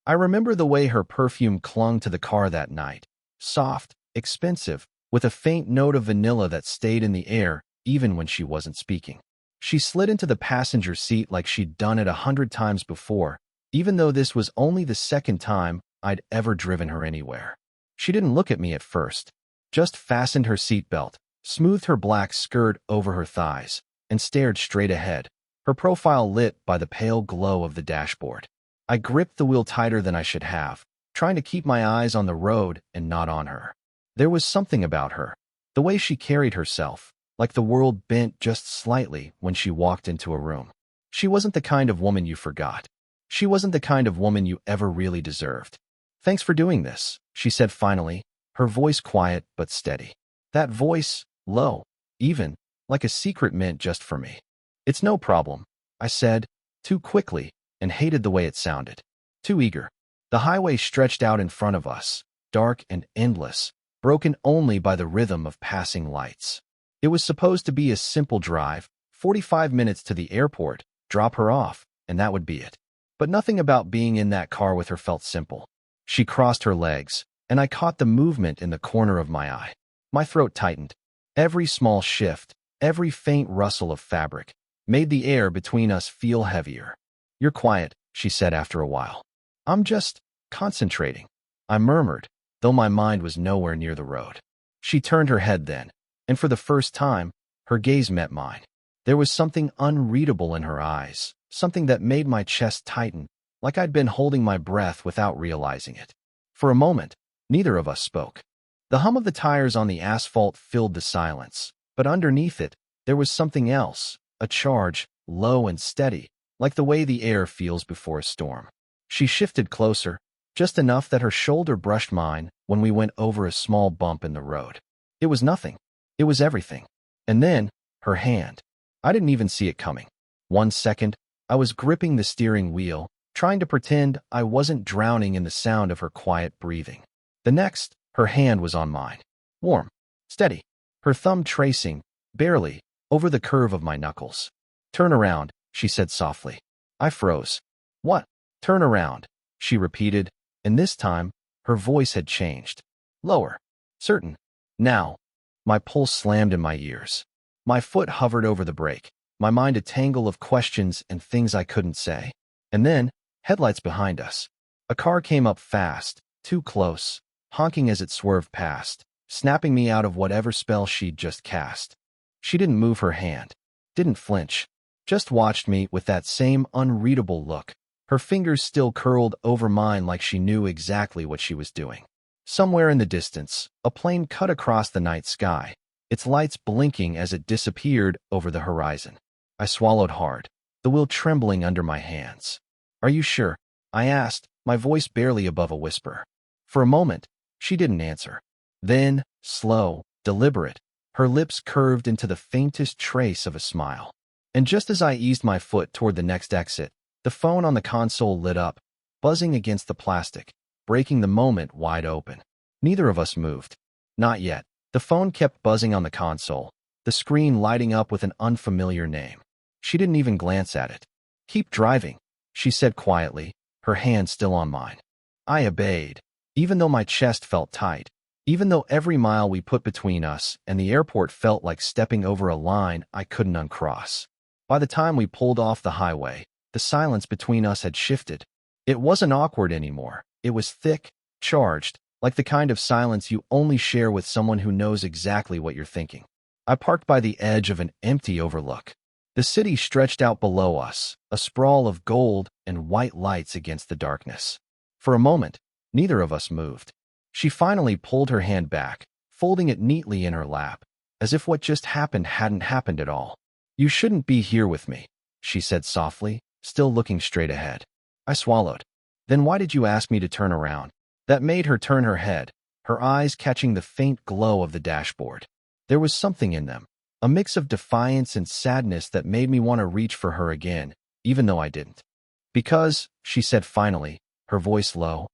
I remember the way her perfume clung to the car that night. Soft, expensive, with a faint note of vanilla that stayed in the air even when she wasn't speaking. She slid into the passenger seat like she'd done it 100 times before, even though this was only the second time I'd ever driven her anywhere. She didn't look at me at first, just fastened her seatbelt, smoothed her black skirt over her thighs, and stared straight ahead, her profile lit by the pale glow of the dashboard. I gripped the wheel tighter than I should have, trying to keep my eyes on the road and not on her. There was something about her, the way she carried herself, like the world bent just slightly when she walked into a room. She wasn't the kind of woman you forgot. She wasn't the kind of woman you ever really deserved. "Thanks for doing this," she said finally, her voice quiet but steady. That voice, low, even, like a secret meant just for me. "It's no problem," I said, too quickly, and hated the way it sounded. Too eager. The highway stretched out in front of us, dark and endless, broken only by the rhythm of passing lights. It was supposed to be a simple drive, 45 minutes to the airport, drop her off, and that would be it. But nothing about being in that car with her felt simple. She crossed her legs, and I caught the movement in the corner of my eye. My throat tightened. Every small shift, every faint rustle of fabric, made the air between us feel heavier. "You're quiet," she said after a while. "I'm just concentrating," I murmured, though my mind was nowhere near the road. She turned her head then, and for the first time, her gaze met mine. There was something unreadable in her eyes, something that made my chest tighten, like I'd been holding my breath without realizing it. For a moment, neither of us spoke. The hum of the tires on the asphalt filled the silence, but underneath it, there was something else, a charge, low and steady, like the way the air feels before a storm. She shifted closer, just enough that her shoulder brushed mine when we went over a small bump in the road. It was nothing. It was everything. And then, her hand. I didn't even see it coming. 1 second, I was gripping the steering wheel, trying to pretend I wasn't drowning in the sound of her quiet breathing. The next, her hand was on mine. Warm. Steady. Her thumb tracing, barely, over the curve of my knuckles. "Turn around," she said softly. I froze. "What?" "Turn around," she repeated, and this time, her voice had changed. Lower. Certain. Now. My pulse slammed in my ears. My foot hovered over the brake, my mind a tangle of questions and things I couldn't say. And then, headlights behind us. A car came up fast, too close, honking as it swerved past, snapping me out of whatever spell she'd just cast. She didn't move her hand, didn't flinch, just watched me with that same unreadable look, her fingers still curled over mine like she knew exactly what she was doing. Somewhere in the distance, a plane cut across the night sky, its lights blinking as it disappeared over the horizon. I swallowed hard, the wheel trembling under my hands. "Are you sure?" I asked, my voice barely above a whisper. For a moment, she didn't answer. Then, slow, deliberate, her lips curved into the faintest trace of a smile. And just as I eased my foot toward the next exit, the phone on the console lit up, buzzing against the plastic, breaking the moment wide open. Neither of us moved. Not yet. The phone kept buzzing on the console, the screen lighting up with an unfamiliar name. She didn't even glance at it. "Keep driving," she said quietly, her hand still on mine. I obeyed, even though my chest felt tight, even though every mile we put between us and the airport felt like stepping over a line I couldn't uncross. By the time we pulled off the highway, the silence between us had shifted. It wasn't awkward anymore. It was thick, charged, like the kind of silence you only share with someone who knows exactly what you're thinking. I parked by the edge of an empty overlook. The city stretched out below us, a sprawl of gold and white lights against the darkness. For a moment, neither of us moved. She finally pulled her hand back, folding it neatly in her lap, as if what just happened hadn't happened at all. "You shouldn't be here with me," she said softly, still looking straight ahead. I swallowed. "Then why did you ask me to turn around?" That made her turn her head, her eyes catching the faint glow of the dashboard. There was something in them, a mix of defiance and sadness that made me want to reach for her again, even though I didn't. "Because," she said finally, her voice low,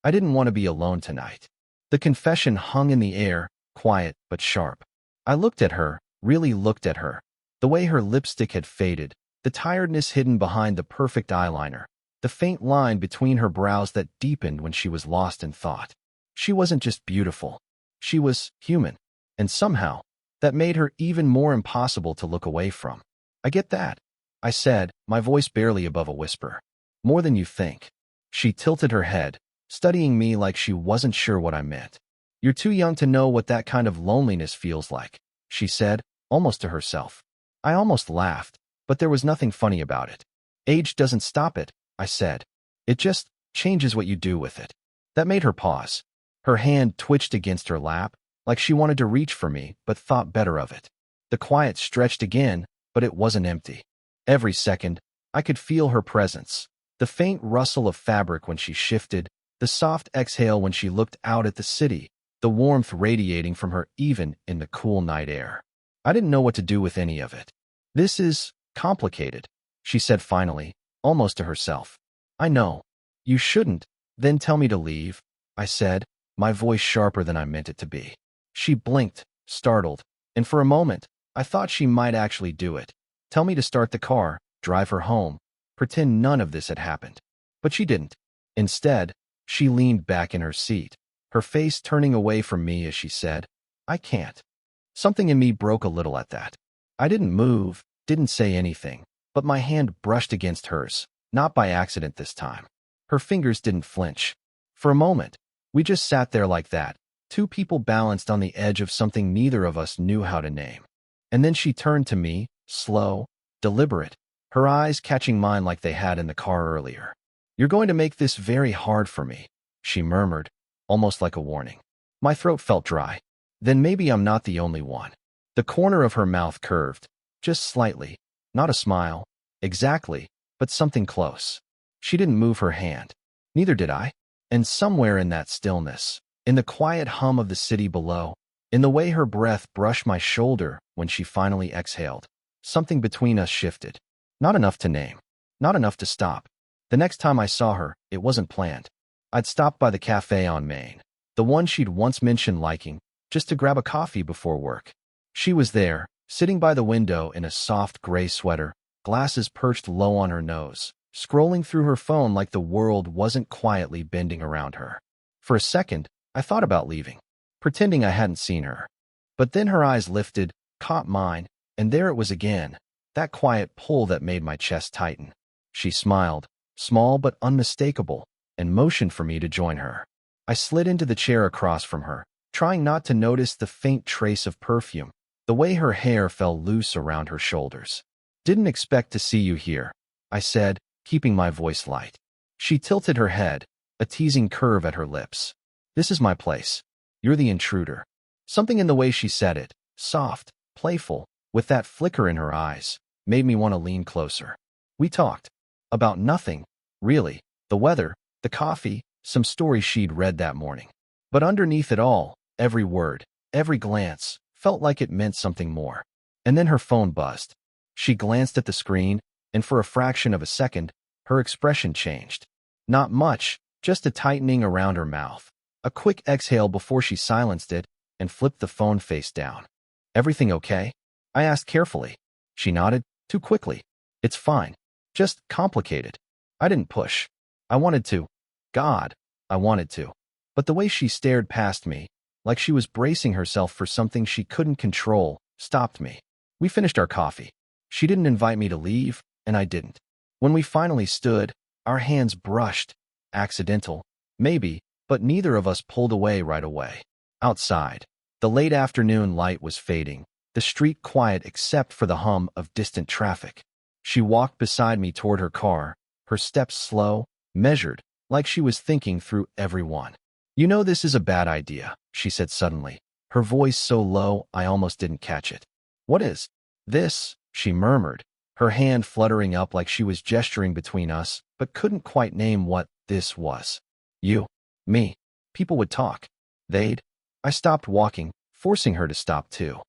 "I didn't want to be alone tonight." The confession hung in the air, quiet but sharp. I looked at her, really looked at her. The way her lipstick had faded, the tiredness hidden behind the perfect eyeliner, the faint line between her brows that deepened when she was lost in thought. She wasn't just beautiful. She was human. And somehow, that made her even more impossible to look away from. I get that, I said, my voice barely above a whisper. More than you think. She tilted her head, studying me like she wasn't sure what I meant. You're too young to know what that kind of loneliness feels like, she said, almost to herself. I almost laughed, but there was nothing funny about it. Age doesn't stop it, I said. It just changes what you do with it. That made her pause. Her hand twitched against her lap, like she wanted to reach for me, but thought better of it. The quiet stretched again, but it wasn't empty. Every second, I could feel her presence. The faint rustle of fabric when she shifted, the soft exhale when she looked out at the city, the warmth radiating from her even in the cool night air. I didn't know what to do with any of it. This is complicated, she said finally, almost to herself. I know. You shouldn't, then tell me to leave, I said, my voice sharper than I meant it to be. She blinked, startled, and for a moment, I thought she might actually do it. Tell me to start the car, drive her home, pretend none of this had happened. But she didn't. Instead, she leaned back in her seat, her face turning away from me as she said, I can't. Something in me broke a little at that. I didn't move, didn't say anything, but my hand brushed against hers, not by accident this time. Her fingers didn't flinch. For a moment, we just sat there like that, two people balanced on the edge of something neither of us knew how to name. And then she turned to me, slow, deliberate, her eyes catching mine like they had in the car earlier. You're going to make this very hard for me, she murmured, almost like a warning. My throat felt dry. Then maybe I'm not the only one. The corner of her mouth curved, just slightly, not a smile, exactly, but something close. She didn't move her hand. Neither did I. And somewhere in that stillness, in the quiet hum of the city below, in the way her breath brushed my shoulder when she finally exhaled, something between us shifted. Not enough to name. Not enough to stop. The next time I saw her, it wasn't planned. I'd stopped by the cafe on Main, the one she'd once mentioned liking, just to grab a coffee before work. She was there, sitting by the window in a soft gray sweater, glasses perched low on her nose, scrolling through her phone like the world wasn't quietly bending around her. For a second, I thought about leaving, pretending I hadn't seen her. But then her eyes lifted, caught mine, and there it was again, that quiet pull that made my chest tighten. She smiled, small but unmistakable, and motioned for me to join her. I slid into the chair across from her, trying not to notice the faint trace of perfume, the way her hair fell loose around her shoulders. Didn't expect to see you here, I said, keeping my voice light. She tilted her head, a teasing curve at her lips. This is my place. You're the intruder. Something in the way she said it, soft, playful, with that flicker in her eyes, made me want to lean closer. We talked. About nothing, really. The weather, the coffee, some stories she'd read that morning. But underneath it all, every word, every glance, felt like it meant something more. And then her phone buzzed. She glanced at the screen, and for a fraction of a second, her expression changed. Not much, just a tightening around her mouth. A quick exhale before she silenced it and flipped the phone face down. Everything okay? I asked carefully. She nodded, too quickly. It's fine. Just complicated. I didn't push. I wanted to. God, I wanted to. But the way she stared past me, like she was bracing herself for something she couldn't control, stopped me. We finished our coffee. She didn't invite me to leave, and I didn't. When we finally stood, our hands brushed. Accidental, maybe, but neither of us pulled away right away. Outside, the late afternoon light was fading, the street quiet except for the hum of distant traffic. She walked beside me toward her car, her steps slow, measured, like she was thinking through every one. You know this is a bad idea, she said suddenly, her voice so low I almost didn't catch it. What is this? She murmured, her hand fluttering up like she was gesturing between us, but couldn't quite name what this was. You, me, people would talk. They'd. I stopped walking, forcing her to stop too.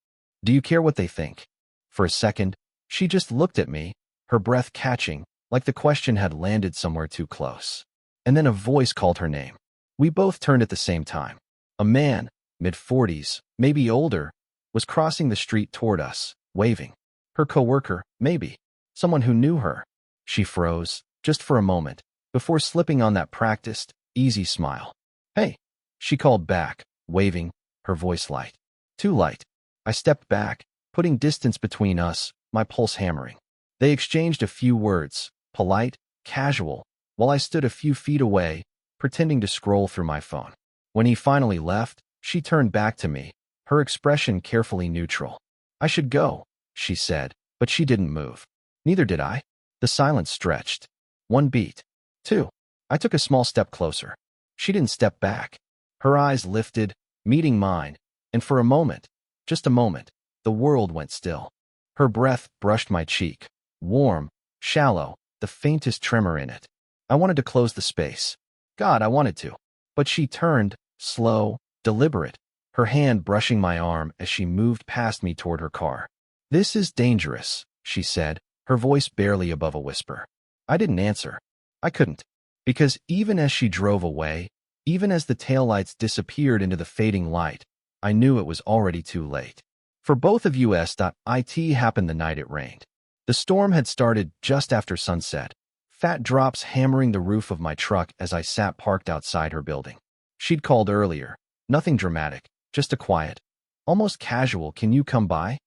Do you care what they think? For a second, she just looked at me, her breath catching, like the question had landed somewhere too close. And then a voice called her name. We both turned at the same time. A man, mid-40s, maybe older, was crossing the street toward us, waving. Her coworker, maybe. Someone who knew her. She froze, just for a moment, before slipping on that practiced, easy smile. "Hey," she called back, waving, her voice light. Too light. I stepped back, putting distance between us, my pulse hammering. They exchanged a few words, polite, casual, while I stood a few feet away, pretending to scroll through my phone. When he finally left, she turned back to me, her expression carefully neutral. "I should go," she said, but she didn't move. Neither did I. The silence stretched. 1 beat. 2. I took a small step closer. She didn't step back. Her eyes lifted, meeting mine, and for a moment, just a moment, the world went still. Her breath brushed my cheek, warm, shallow, the faintest tremor in it. I wanted to close the space. God, I wanted to. But she turned, slow, deliberate, her hand brushing my arm as she moved past me toward her car. "This is dangerous," she said, her voice barely above a whisper. I didn't answer. I couldn't. Because even as she drove away, even as the taillights disappeared into the fading light, I knew it was already too late. For both of us.it happened the night it rained. The storm had started just after sunset, fat drops hammering the roof of my truck as I sat parked outside her building. She'd called earlier, nothing dramatic, just a quiet, almost casual "Can you come by?"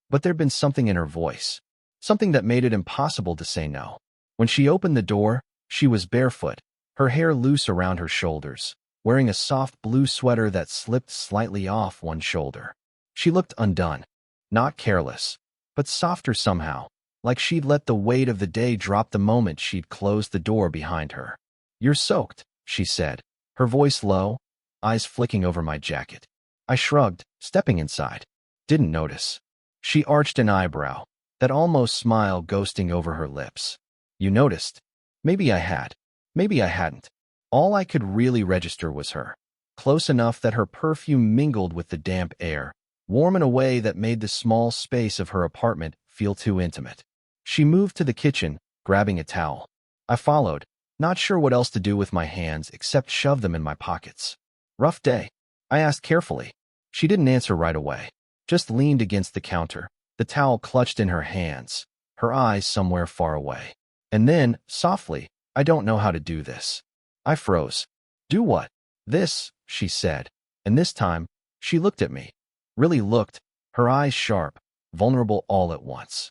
But there'd been something in her voice, something that made it impossible to say no. When she opened the door, she was barefoot, her hair loose around her shoulders, wearing a soft blue sweater that slipped slightly off one shoulder. She looked undone, not careless, but softer somehow, like she'd let the weight of the day drop the moment she'd closed the door behind her. "You're soaked," she said, her voice low, eyes flicking over my jacket. I shrugged, stepping inside. Didn't notice. She arched an eyebrow, that almost smile ghosting over her lips. "You noticed?" Maybe I had. Maybe I hadn't. All I could really register was her. Close enough that her perfume mingled with the damp air, warm in a way that made the small space of her apartment feel too intimate. She moved to the kitchen, grabbing a towel. I followed, not sure what else to do with my hands except shove them in my pockets. "Rough day?" I asked carefully. She didn't answer right away, just leaned against the counter, the towel clutched in her hands, her eyes somewhere far away. And then, softly, "I don't know how to do this." I froze. "Do what?" "This," she said, and this time, she looked at me. Really looked, her eyes sharp, vulnerable all at once.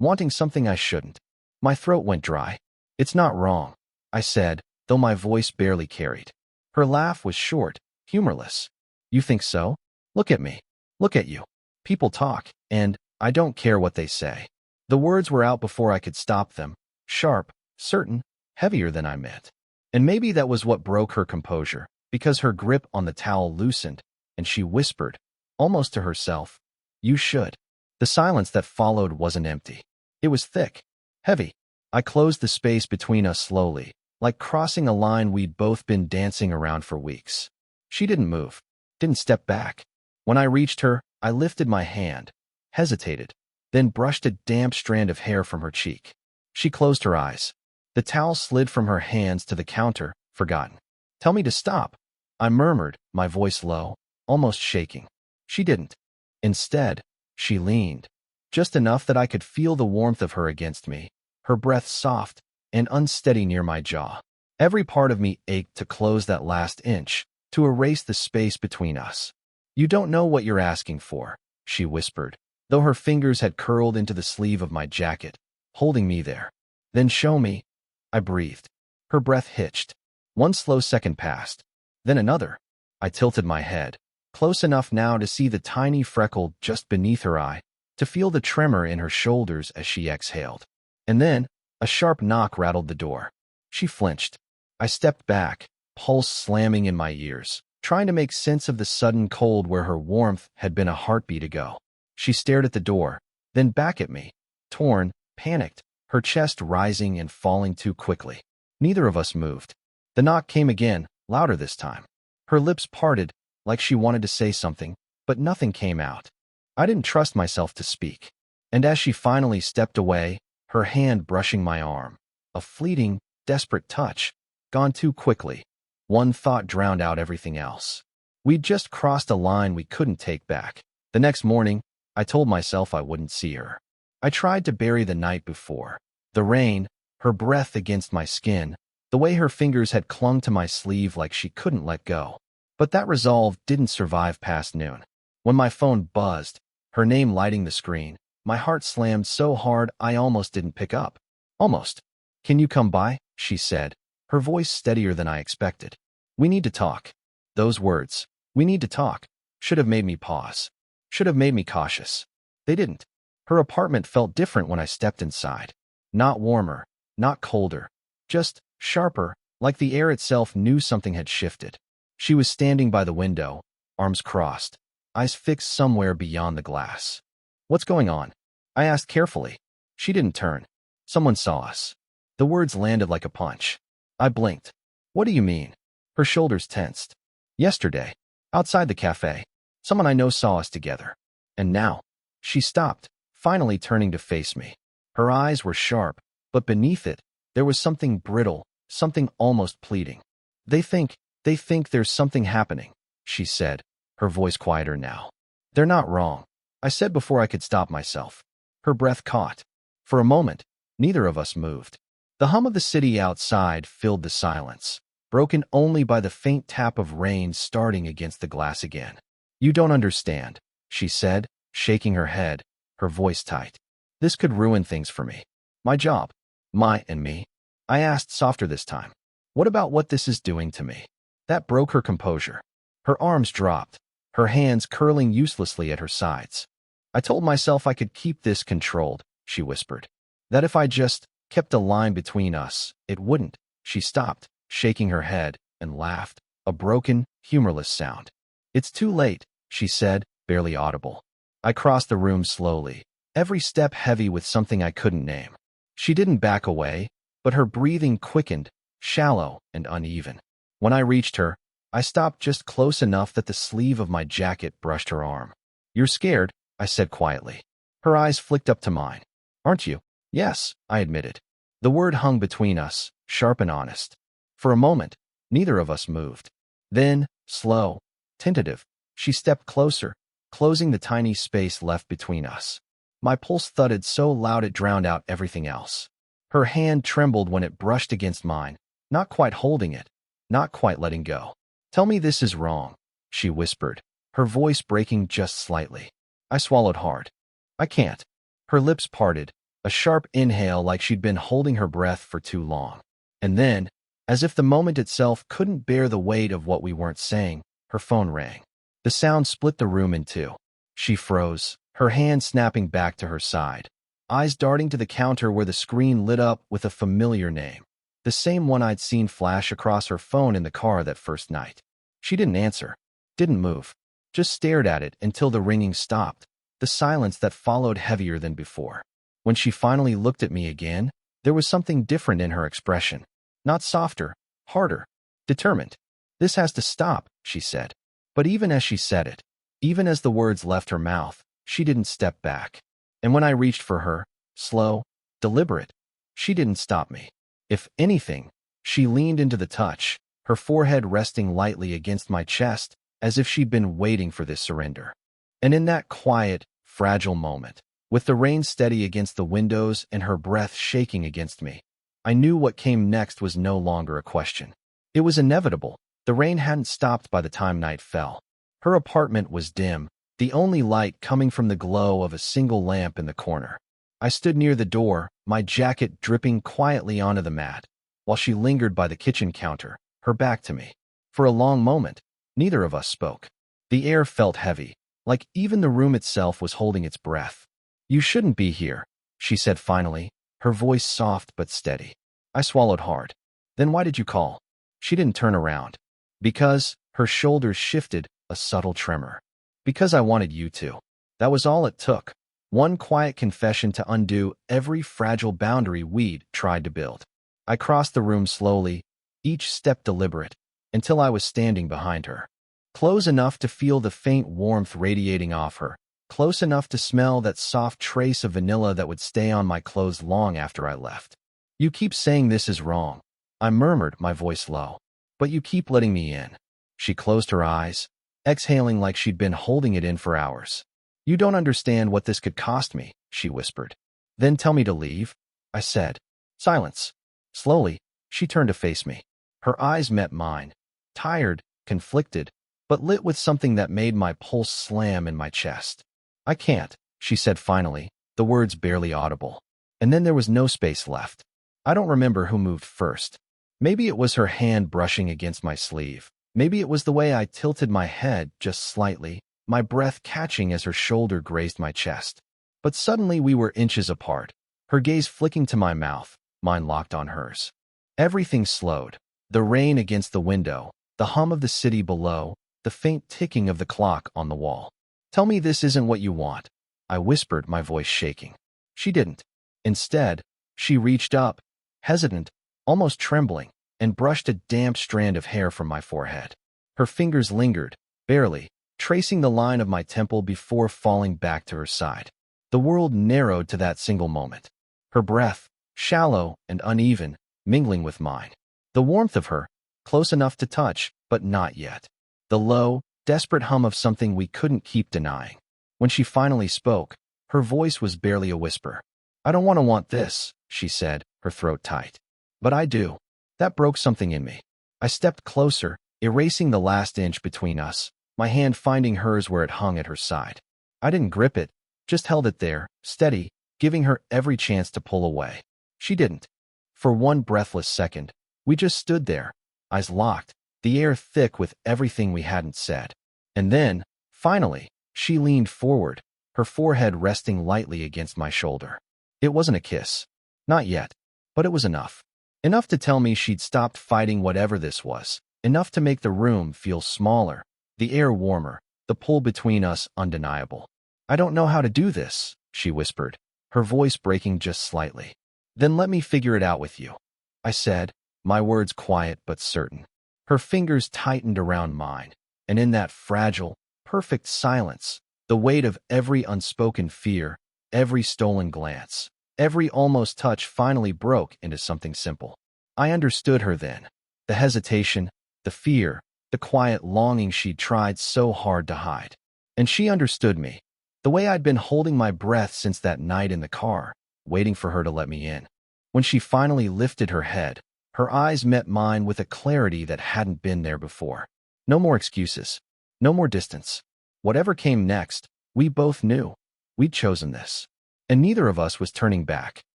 Wanting something I shouldn't. My throat went dry. "It's not wrong," I said, though my voice barely carried. Her laugh was short, humorless. "You think so? Look at me. Look at you. People talk, and I don't care what they say." The words were out before I could stop them, sharp, certain, heavier than I meant. And maybe that was what broke her composure, because her grip on the towel loosened, and she whispered, almost to herself, "You should." The silence that followed wasn't empty. It was thick, heavy. I closed the space between us slowly, like crossing a line we'd both been dancing around for weeks. She didn't move, didn't step back. When I reached her, I lifted my hand, hesitated, then brushed a damp strand of hair from her cheek. She closed her eyes. The towel slid from her hands to the counter, forgotten. "Tell me to stop," I murmured, my voice low, almost shaking. She didn't. Instead, she leaned, just enough that I could feel the warmth of her against me, her breath soft and unsteady near my jaw. Every part of me ached to close that last inch, to erase the space between us. "You don't know what you're asking for," she whispered, though her fingers had curled into the sleeve of my jacket, holding me there. "Then show me," I breathed. Her breath hitched. One slow second passed. Then another. I tilted my head, close enough now to see the tiny freckle just beneath her eye, to feel the tremor in her shoulders as she exhaled. And then, a sharp knock rattled the door. She flinched. I stepped back, pulse slamming in my ears, trying to make sense of the sudden cold where her warmth had been a heartbeat ago. She stared at the door, then back at me, torn, panicked, her chest rising and falling too quickly. Neither of us moved. The knock came again, louder this time. Her lips parted, like she wanted to say something, but nothing came out. I didn't trust myself to speak. And as she finally stepped away, her hand brushing my arm, a fleeting, desperate touch, gone too quickly. One thought drowned out everything else. We'd just crossed a line we couldn't take back. The next morning, I told myself I wouldn't see her. I tried to bury the night before. The rain, her breath against my skin, the way her fingers had clung to my sleeve like she couldn't let go. But that resolve didn't survive past noon. When my phone buzzed, her name lighting the screen, my heart slammed so hard I almost didn't pick up. Almost. "Can you come by?" she said, her voice steadier than I expected. "We need to talk." Those words, "we need to talk," should have made me pause. Should have made me cautious. They didn't. Her apartment felt different when I stepped inside. Not warmer, not colder, just sharper, like the air itself knew something had shifted. She was standing by the window, arms crossed, eyes fixed somewhere beyond the glass. "What's going on?" I asked carefully. She didn't turn. "Someone saw us." The words landed like a punch. I blinked. "What do you mean?" Her shoulders tensed. "Yesterday, outside the cafe, someone I know saw us together. And now." She stopped, finally turning to face me. Her eyes were sharp, but beneath it, there was something brittle, something almost pleading. They think there's something happening," she said, her voice quieter now. "They're not wrong," I said before I could stop myself. Her breath caught. For a moment, neither of us moved. The hum of the city outside filled the silence, broken only by the faint tap of rain starting against the glass again. "You don't understand," she said, shaking her head, her voice tight. "This could ruin things for me. My job. And me." I asked softer this time. "What about what this is doing to me?" That broke her composure. Her arms dropped, her hands curling uselessly at her sides. "I told myself I could keep this controlled," she whispered. "That if I just kept a line between us, it wouldn't." She stopped, shaking her head, and laughed, a broken, humorless sound. "It's too late," she said, barely audible. I crossed the room slowly, every step heavy with something I couldn't name. She didn't back away, but her breathing quickened, shallow and uneven. When I reached her, I stopped just close enough that the sleeve of my jacket brushed her arm. "You're scared," I said quietly. Her eyes flicked up to mine. "Aren't you?" "Yes," I admitted. The word hung between us, sharp and honest. For a moment, neither of us moved. Then, slow, tentative, she stepped closer, closing the tiny space left between us. My pulse thudded so loud it drowned out everything else. Her hand trembled when it brushed against mine, not quite holding it, not quite letting go. "Tell me this is wrong," she whispered, her voice breaking just slightly. I swallowed hard. "I can't." Her lips parted, a sharp inhale like she'd been holding her breath for too long. And then, as if the moment itself couldn't bear the weight of what we weren't saying, her phone rang. The sound split the room in two. She froze, her hand snapping back to her side, eyes darting to the counter where the screen lit up with a familiar name, the same one I'd seen flash across her phone in the car that first night. She didn't answer, didn't move, just stared at it until the ringing stopped, the silence that followed heavier than before. When she finally looked at me again, there was something different in her expression. Not softer, harder, determined. "This has to stop," she said. But even as she said it, even as the words left her mouth, she didn't step back. And when I reached for her, slow, deliberate, she didn't stop me. If anything, she leaned into the touch, her forehead resting lightly against my chest, as if she'd been waiting for this surrender. And in that quiet, fragile moment, with the rain steady against the windows and her breath shaking against me, I knew what came next was no longer a question. It was inevitable. The rain hadn't stopped by the time night fell. Her apartment was dim, the only light coming from the glow of a single lamp in the corner. I stood near the door, my jacket dripping quietly onto the mat, while she lingered by the kitchen counter, her back to me. For a long moment, neither of us spoke. The air felt heavy, like even the room itself was holding its breath. "You shouldn't be here," she said finally, her voice soft but steady. I swallowed hard. "Then why did you call?" She didn't turn around. "Because," her shoulders shifted, a subtle tremor. "Because I wanted you to." That was all it took. One quiet confession to undo every fragile boundary we'd tried to build. I crossed the room slowly, each step deliberate, until I was standing behind her. Close enough to feel the faint warmth radiating off her, close enough to smell that soft trace of vanilla that would stay on my clothes long after I left. "You keep saying this is wrong," I murmured, my voice low. "But you keep letting me in." She closed her eyes, exhaling like she'd been holding it in for hours. "You don't understand what this could cost me," she whispered. "Then tell me to leave," I said. Silence. Slowly, She turned to face me. Her eyes met mine, tired, conflicted, but lit with something that made my pulse slam in my chest. "I can't," she said finally, the words barely audible. And then there was no space left. I don't remember who moved first. Maybe it was her hand brushing against my sleeve. Maybe it was the way I tilted my head just slightly, my breath catching as her shoulder grazed my chest. But suddenly we were inches apart, her gaze flicking to my mouth, mine locked on hers. Everything slowed. The rain against the window, the hum of the city below, the faint ticking of the clock on the wall. "Tell me this isn't what you want," I whispered, my voice shaking. She didn't. Instead, she reached up, hesitant, almost trembling, and brushed a damp strand of hair from my forehead. Her fingers lingered, barely, tracing the line of my temple before falling back to her side. The world narrowed to that single moment. Her breath, shallow and uneven, mingling with mine. The warmth of her, close enough to touch, but not yet. The low, desperate hum of something we couldn't keep denying. When she finally spoke, her voice was barely a whisper. "I don't want this," she said, her throat tight. "But I do." That broke something in me. I stepped closer, erasing the last inch between us, my hand finding hers where it hung at her side. I didn't grip it, just held it there, steady, giving her every chance to pull away. She didn't. For one breathless second, we just stood there, eyes locked, the air thick with everything we hadn't said. And then, finally, she leaned forward, her forehead resting lightly against my shoulder. It wasn't a kiss. Not yet. But it was enough. Enough to tell me she'd stopped fighting whatever this was. Enough to make the room feel smaller, the air warmer, the pull between us undeniable. "I don't know how to do this," she whispered, her voice breaking just slightly. "Then let me figure it out with you," I said, my words quiet but certain. Her fingers tightened around mine, and in that fragile, perfect silence, the weight of every unspoken fear, every stolen glance, every almost touch finally broke into something simple. I understood her then. The hesitation, the fear, the quiet longing she'd tried so hard to hide. And she understood me, the way I'd been holding my breath since that night in the car, waiting for her to let me in. When she finally lifted her head, her eyes met mine with a clarity that hadn't been there before. No more excuses. No more distance. Whatever came next, we both knew. We'd chosen this. And neither of us was turning back.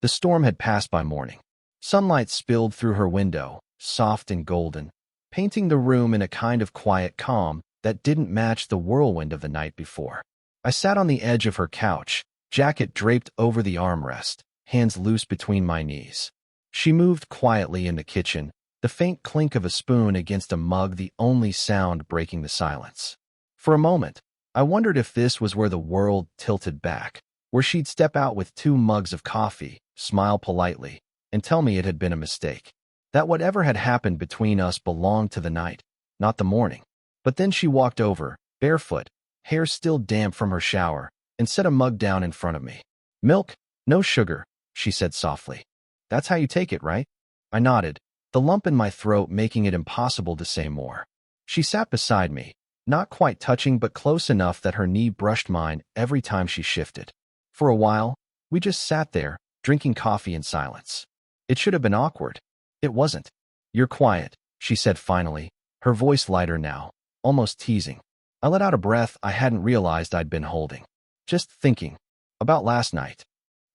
The storm had passed by morning. Sunlight spilled through her window, soft and golden, painting the room in a kind of quiet calm that didn't match the whirlwind of the night before. I sat on the edge of her couch, jacket draped over the armrest, hands loose between my knees. She moved quietly in the kitchen, the faint clink of a spoon against a mug the only sound breaking the silence. For a moment, I wondered if this was where the world tilted back, where she'd step out with 2 mugs of coffee, smile politely, and tell me it had been a mistake. That whatever had happened between us belonged to the night, not the morning. But then she walked over, barefoot, hair still damp from her shower, and set a mug down in front of me. "Milk, no sugar," she said softly. "That's how you take it, right?" I nodded, the lump in my throat making it impossible to say more. She sat beside me, not quite touching but close enough that her knee brushed mine every time she shifted. For a while, we just sat there, drinking coffee in silence. It should have been awkward. It wasn't. "You're quiet," she said finally, her voice lighter now, almost teasing. I let out a breath I hadn't realized I'd been holding. "Just thinking. About last night."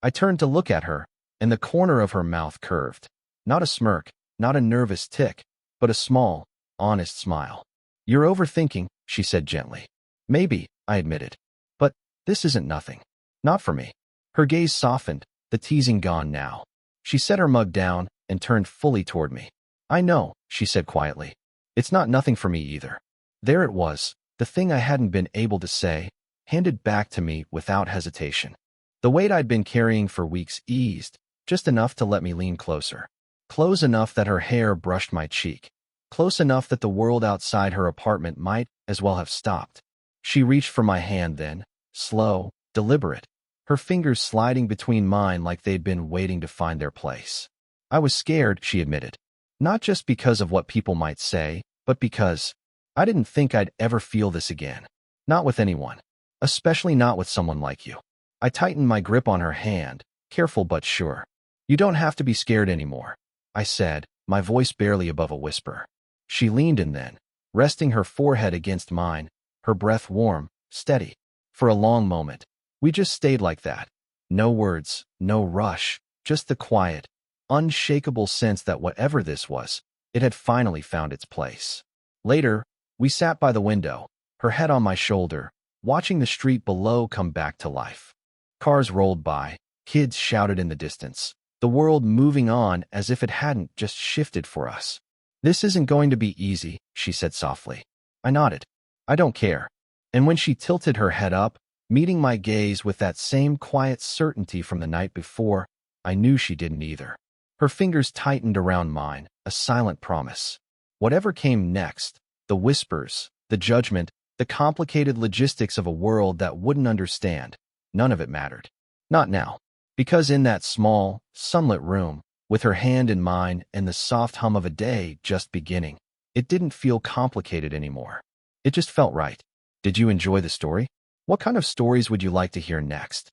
I turned to look at her, and the corner of her mouth curved. Not a smirk, not a nervous tick, but a small, honest smile. "You're overthinking," she said gently. "Maybe," I admitted. "But this isn't nothing. Not for me." Her gaze softened, the teasing gone now. She set her mug down and turned fully toward me. "I know," she said quietly. "It's not nothing for me either." There it was, the thing I hadn't been able to say, handed back to me without hesitation. The weight I'd been carrying for weeks eased, just enough to let me lean closer. Close enough that her hair brushed my cheek. Close enough that the world outside her apartment might as well have stopped. She reached for my hand then, slow, deliberate, her fingers sliding between mine like they'd been waiting to find their place. I was scared, she admitted. Not just because of what people might say, but because I didn't think I'd ever feel this again. Not with anyone. Especially not with someone like you. I tightened my grip on her hand, careful but sure. "You don't have to be scared anymore," I said, my voice barely above a whisper. She leaned in then, resting her forehead against mine, her breath warm, steady. For a long moment, we just stayed like that. No words, no rush, just the quiet, unshakable sense that whatever this was, it had finally found its place. Later, we sat by the window, her head on my shoulder, watching the street below come back to life. Cars rolled by, kids shouted in the distance, the world moving on as if it hadn't just shifted for us. "This isn't going to be easy," she said softly. I nodded. "I don't care." And when she tilted her head up, meeting my gaze with that same quiet certainty from the night before, I knew she didn't either. Her fingers tightened around mine, a silent promise. Whatever came next, the whispers, the judgment, the complicated logistics of a world that wouldn't understand, none of it mattered. Not now. Because in that small, sunlit room, with her hand in mine and the soft hum of a day just beginning, it didn't feel complicated anymore. It just felt right. Did you enjoy the story? What kind of stories would you like to hear next?